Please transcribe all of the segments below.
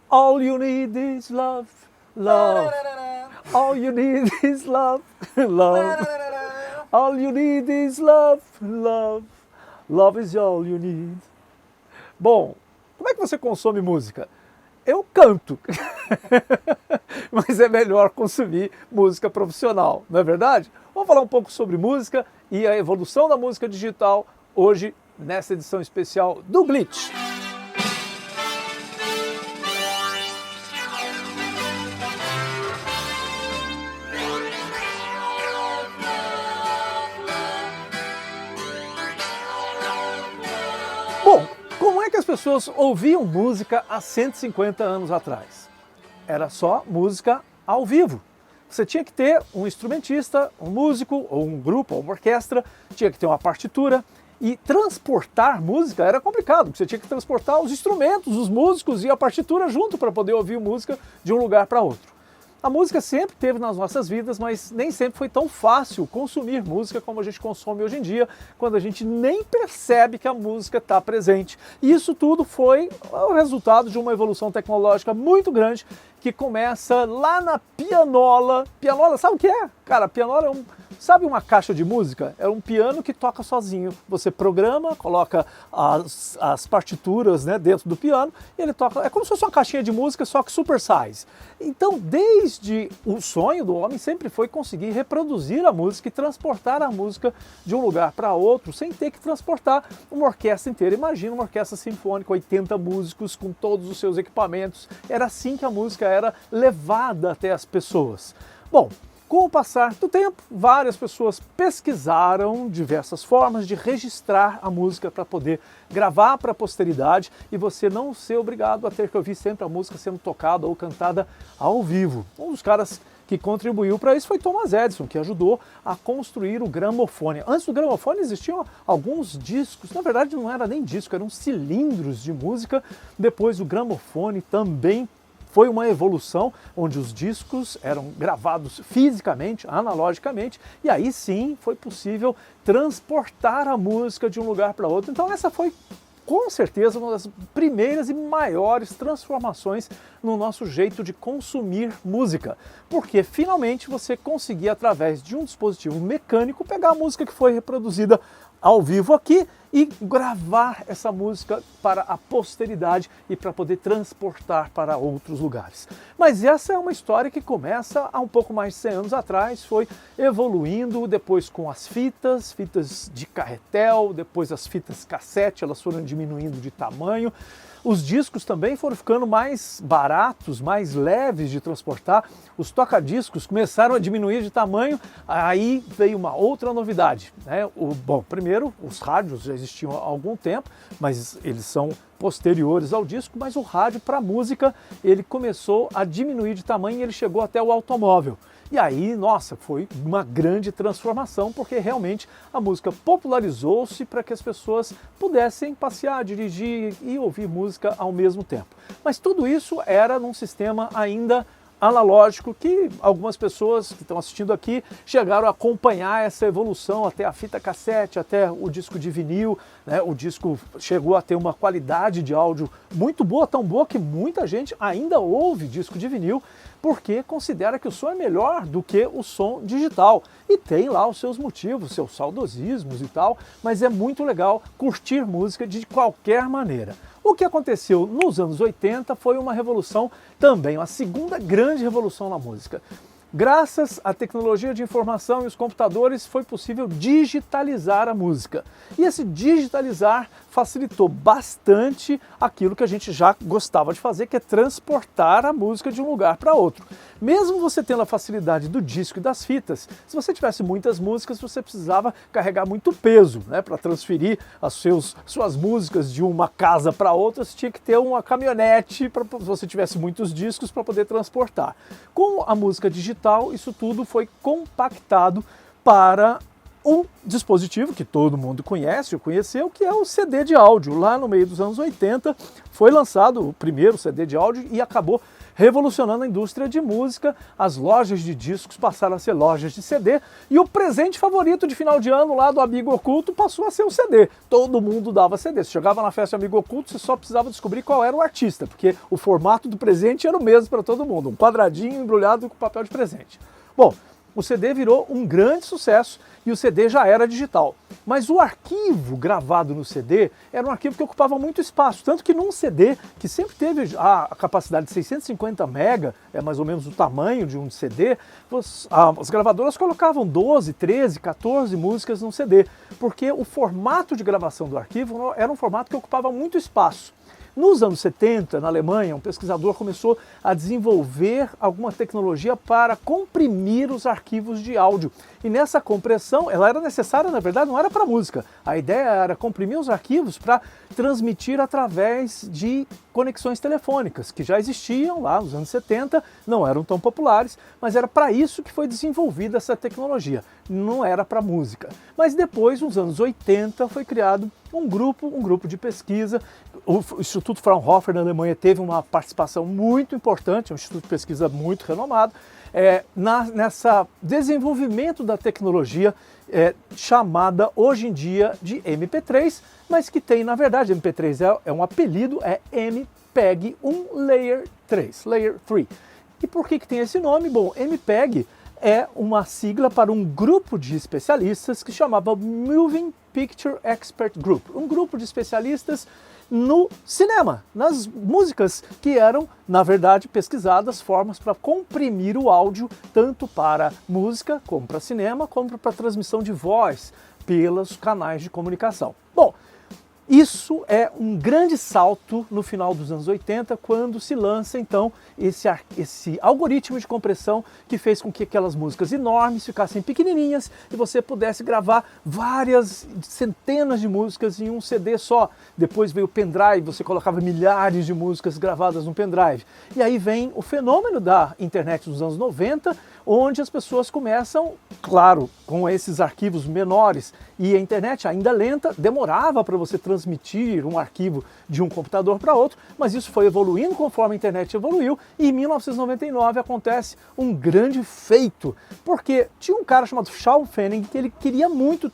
All you need is love, love. All you need is love, love. All you need is love, love. Love is all you need. Bom, como é que você consome música? Eu canto, mas é melhor consumir música profissional, não é verdade? Vamos falar um pouco sobre música e a evolução da música digital hoje nessa edição especial do Glitch. Bom, como é que as pessoas ouviam música há 150 anos atrás? Era só música ao vivo. Você tinha que ter um instrumentista, um músico, ou um grupo, ou uma orquestra, tinha que ter uma partitura, e transportar música era complicado, porque você tinha que transportar os instrumentos, os músicos e a partitura junto para poder ouvir música de um lugar para outro. A música sempre teve nas nossas vidas, mas nem sempre foi tão fácil consumir música como a gente consome hoje em dia, quando a gente nem percebe que a música está presente. E isso tudo foi o resultado de uma evolução tecnológica muito grande que começa lá na pianola. Pianola, sabe o que é? Cara, pianola sabe uma caixa de música? É um piano que toca sozinho. Você programa, coloca as partituras, né, dentro do piano e ele toca. É como se fosse uma caixinha de música, só que super size. Então, desde o sonho do homem sempre foi conseguir reproduzir a música e transportar a música de um lugar para outro sem ter que transportar uma orquestra inteira. Imagina uma orquestra sinfônica, 80 músicos com todos os seus equipamentos. Era assim que a música era levada até as pessoas. Bom, com o passar do tempo, várias pessoas pesquisaram diversas formas de registrar a música para poder gravar para a posteridade e você não ser obrigado a ter que ouvir sempre a música sendo tocada ou cantada ao vivo. Um dos caras que contribuiu para isso foi Thomas Edison, que ajudou a construir o gramofone. Antes do gramofone existiam alguns discos, na verdade não era nem disco, eram cilindros de música. Depois o gramofone também foi uma evolução onde os discos eram gravados fisicamente, analogicamente, e aí sim foi possível transportar a música de um lugar para outro. Então essa foi com certeza uma das primeiras e maiores transformações no nosso jeito de consumir música, porque finalmente você conseguia, através de um dispositivo mecânico, pegar a música que foi reproduzida ao vivo aqui e gravar essa música para a posteridade e para poder transportar para outros lugares. Mas essa é uma história que começa há um pouco mais de 100 anos atrás, foi evoluindo depois com as fitas de carretel, depois as fitas cassete, elas foram diminuindo de tamanho. Os discos também foram ficando mais baratos, mais leves de transportar. Os toca-discos começaram a diminuir de tamanho, aí veio uma outra novidade, né? Bom, primeiro, os rádios já existiam há algum tempo, mas eles são posteriores ao disco, mas o rádio para música, ele começou a diminuir de tamanho e ele chegou até o automóvel. E aí, nossa, foi uma grande transformação, porque realmente a música popularizou-se para que as pessoas pudessem passear, dirigir e ouvir música ao mesmo tempo. Mas tudo isso era num sistema ainda analógico, que algumas pessoas que estão assistindo aqui chegaram a acompanhar essa evolução até a fita cassete, até o disco de vinil, né? O disco chegou a ter uma qualidade de áudio muito boa, tão boa que muita gente ainda ouve disco de vinil porque considera que o som é melhor do que o som digital. E tem lá os seus motivos, seus saudosismos e tal, mas é muito legal curtir música de qualquer maneira. O que aconteceu nos anos 80 foi uma revolução também, uma segunda grande revolução na música. Graças à tecnologia de informação e os computadores foi possível digitalizar a música. E esse digitalizar facilitou bastante aquilo que a gente já gostava de fazer, que é transportar a música de um lugar para outro. Mesmo você tendo a facilidade do disco e das fitas, se você tivesse muitas músicas, você precisava carregar muito peso, né, para transferir suas músicas de uma casa para outra. Você tinha que ter uma caminhonete para se você tivesse muitos discos para poder transportar. Com a música digital, isso tudo foi compactado para um dispositivo que todo mundo conhece ou conheceu, que é o CD de áudio. Lá no meio dos anos 80 foi lançado o primeiro CD de áudio e acabou revolucionando a indústria de música. As lojas de discos passaram a ser lojas de CD e o presente favorito de final de ano lá do amigo oculto passou a ser o CD. Todo mundo dava CD. Você chegava na festa de amigo oculto, você só precisava descobrir qual era o artista, porque o formato do presente era o mesmo para todo mundo, um quadradinho embrulhado com papel de presente. Bom, o CD virou um grande sucesso e o CD já era digital. Mas o arquivo gravado no CD era um arquivo que ocupava muito espaço, tanto que num CD, que sempre teve a capacidade de 650 MB, é mais ou menos o tamanho de um CD, as gravadoras colocavam 12, 13, 14 músicas num CD, porque o formato de gravação do arquivo era um formato que ocupava muito espaço. Nos anos 70, na Alemanha, um pesquisador começou a desenvolver alguma tecnologia para comprimir os arquivos de áudio. E nessa compressão, ela era necessária, na verdade, não era para música. A ideia era comprimir os arquivos para transmitir através de conexões telefônicas, que já existiam lá nos anos 70, não eram tão populares, mas era para isso que foi desenvolvida essa tecnologia, não era para música. Mas depois, nos anos 80, foi criado um grupo de pesquisa. O Instituto Fraunhofer na Alemanha teve uma participação muito importante, é um instituto de pesquisa muito renomado, nessa desenvolvimento da tecnologia chamada hoje em dia de MP3, mas que tem, na verdade, MP3 é um apelido, é MPEG 1 Layer 3, Layer 3. E por que tem esse nome? Bom, MPEG é uma sigla para um grupo de especialistas que chamava Moving Picture Expert Group, um grupo de especialistas no cinema, nas músicas que eram, na verdade, pesquisadas formas para comprimir o áudio, tanto para música, como para cinema, como para transmissão de voz pelos canais de comunicação. Bom, isso é um grande salto no final dos anos 80, quando se lança então esse algoritmo de compressão que fez com que aquelas músicas enormes ficassem pequenininhas e você pudesse gravar várias centenas de músicas em um CD só. Depois veio o pendrive, você colocava milhares de músicas gravadas no pendrive. E aí vem o fenômeno da internet dos anos 90, onde as pessoas começam, claro, com esses arquivos menores, e a internet ainda lenta, demorava para você transmitir um arquivo de um computador para outro, mas isso foi evoluindo conforme a internet evoluiu, e em 1999 acontece um grande feito, porque tinha um cara chamado Sean Fanning que ele queria muito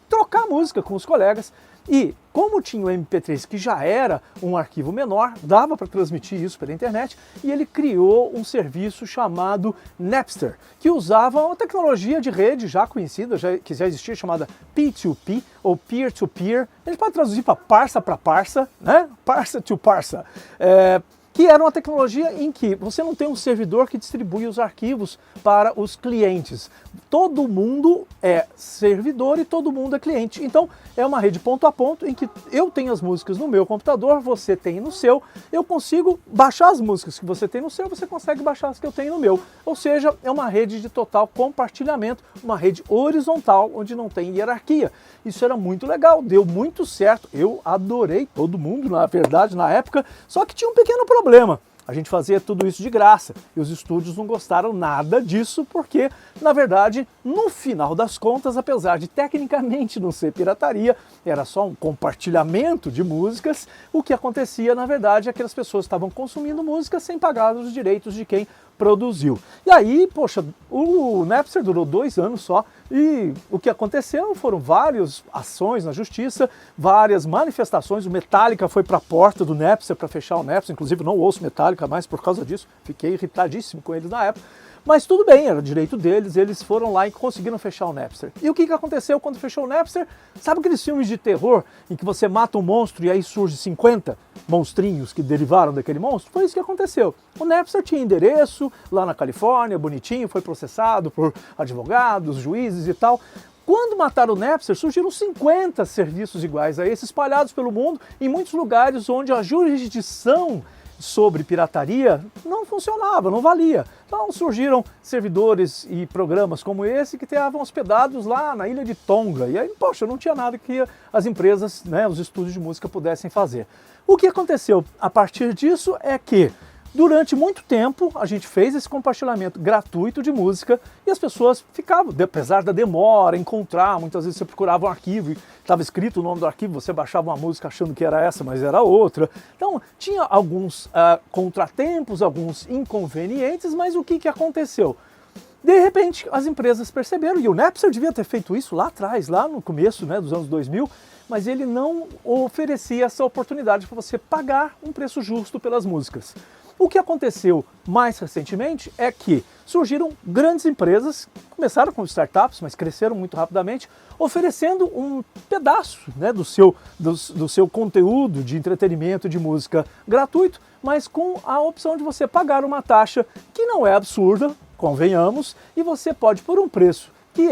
trocar música com os colegas, e como tinha o MP3, que já era um arquivo menor, dava para transmitir isso pela internet, e ele criou um serviço chamado Napster, que usava uma tecnologia de rede já conhecida, que já existia, chamada P2P, ou Peer-to-Peer. A gente pode traduzir para parsa, né? Parsa to parsa. Que era uma tecnologia em que você não tem um servidor que distribui os arquivos para os clientes. Todo mundo é servidor e todo mundo é cliente. Então, é uma rede ponto a ponto em que eu tenho as músicas no meu computador, você tem no seu, eu consigo baixar as músicas que você tem no seu, você consegue baixar as que eu tenho no meu. Ou seja, é uma rede de total compartilhamento, uma rede horizontal, onde não tem hierarquia. Isso era muito legal, deu muito certo, eu adorei, todo mundo, na verdade, na época, só que tinha um pequeno problema. A gente fazia tudo isso de graça e os estúdios não gostaram nada disso porque, na verdade, no final das contas, apesar de tecnicamente não ser pirataria, era só um compartilhamento de músicas, o que acontecia, na verdade, é que as pessoas estavam consumindo música sem pagar os direitos de quem produziu. E aí, poxa, o Napster durou 2 anos só e o que aconteceu foram várias ações na justiça, várias manifestações. O Metallica foi para a porta do Napster para fechar o Napster, inclusive não ouço Metallica mais por causa disso, fiquei irritadíssimo com eles na época. Mas tudo bem, era direito deles, eles foram lá e conseguiram fechar o Napster. E o que aconteceu quando fechou o Napster? Sabe aqueles filmes de terror em que você mata um monstro e aí surge 50 monstrinhos que derivaram daquele monstro? Foi isso que aconteceu. O Napster tinha endereço lá na Califórnia, bonitinho, foi processado por advogados, juízes e tal. Quando mataram o Napster, surgiram 50 serviços iguais a esse, espalhados pelo mundo, em muitos lugares onde a jurisdição sobre pirataria não funcionava, não valia. Então surgiram servidores e programas como esse que estavam hospedados lá na ilha de Tonga. E aí, poxa, não tinha nada que as empresas, né, os estúdios de música pudessem fazer. O que aconteceu a partir disso é que Durante muito tempo, a gente fez esse compartilhamento gratuito de música e as pessoas ficavam, apesar da demora, encontrar, muitas vezes você procurava um arquivo e estava escrito o nome do arquivo, você baixava uma música achando que era essa, mas era outra. Então, tinha alguns contratempos, alguns inconvenientes, mas o que aconteceu? De repente, as empresas perceberam, e o Napster devia ter feito isso lá atrás, lá no começo, né, dos anos 2000, mas ele não oferecia essa oportunidade para você pagar um preço justo pelas músicas. O que aconteceu mais recentemente é que surgiram grandes empresas, começaram com startups, mas cresceram muito rapidamente, oferecendo um pedaço, né, do seu conteúdo de entretenimento, de música gratuito, mas com a opção de você pagar uma taxa que não é absurda, convenhamos, e você pode, por um preço que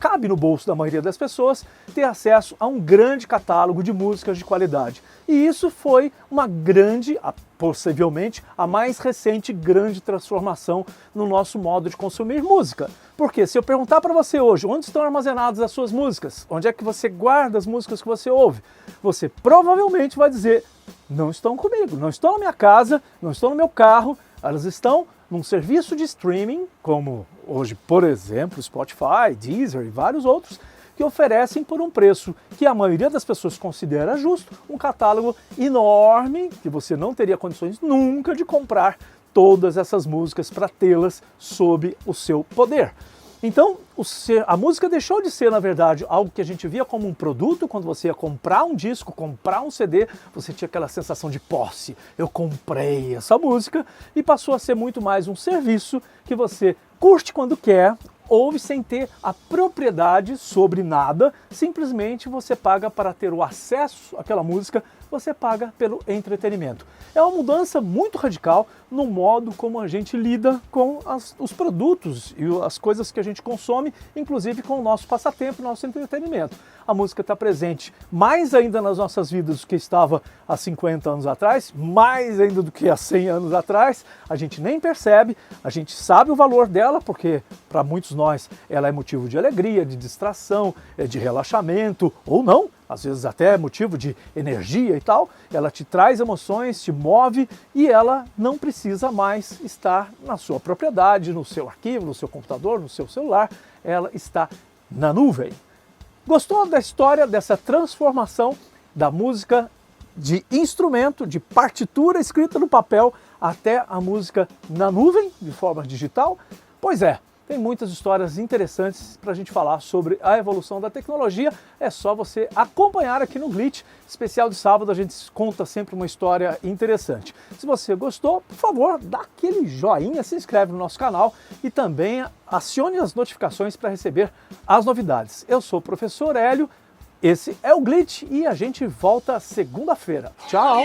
cabe no bolso da maioria das pessoas, ter acesso a um grande catálogo de músicas de qualidade. E isso foi uma grande, possivelmente a mais recente grande transformação no nosso modo de consumir música. Porque se eu perguntar para você hoje onde estão armazenadas as suas músicas, onde é que você guarda as músicas que você ouve, você provavelmente vai dizer: não estão comigo, não estão na minha casa, não estão no meu carro, elas estão num serviço de streaming, como hoje, por exemplo, Spotify, Deezer e vários outros, que oferecem por um preço que a maioria das pessoas considera justo, um catálogo enorme, que você não teria condições nunca de comprar todas essas músicas para tê-las sob o seu poder. Então, a música deixou de ser, na verdade, algo que a gente via como um produto. Quando você ia comprar um disco, comprar um CD, você tinha aquela sensação de posse. Eu comprei essa música, e passou a ser muito mais um serviço que você curte quando quer, ouve sem ter a propriedade sobre nada, simplesmente você paga para ter o acesso àquela música, você paga pelo entretenimento. É uma mudança muito radical no modo como a gente lida com os produtos e as coisas que a gente consome, inclusive com o nosso passatempo, nosso entretenimento. A música está presente mais ainda nas nossas vidas do que estava há 50 anos atrás, mais ainda do que há 100 anos atrás. A gente nem percebe, a gente sabe o valor dela, porque para muitos nós ela é motivo de alegria, de distração, de relaxamento, ou não, às vezes até motivo de energia e tal. Ela te traz emoções, te move, e ela não precisa mais estar na sua propriedade, no seu arquivo, no seu computador, no seu celular. Ela está na nuvem. Gostou da história dessa transformação da música de instrumento, de partitura escrita no papel, até a música na nuvem, de forma digital? Pois é, tem muitas histórias interessantes para a gente falar sobre a evolução da tecnologia. É só você acompanhar aqui no Glitch. Especial de sábado, a gente conta sempre uma história interessante. Se você gostou, por favor, dá aquele joinha, se inscreve no nosso canal e também acione as notificações para receber as novidades. Eu sou o professor Hélio, esse é o Glitch e a gente volta segunda-feira. Tchau!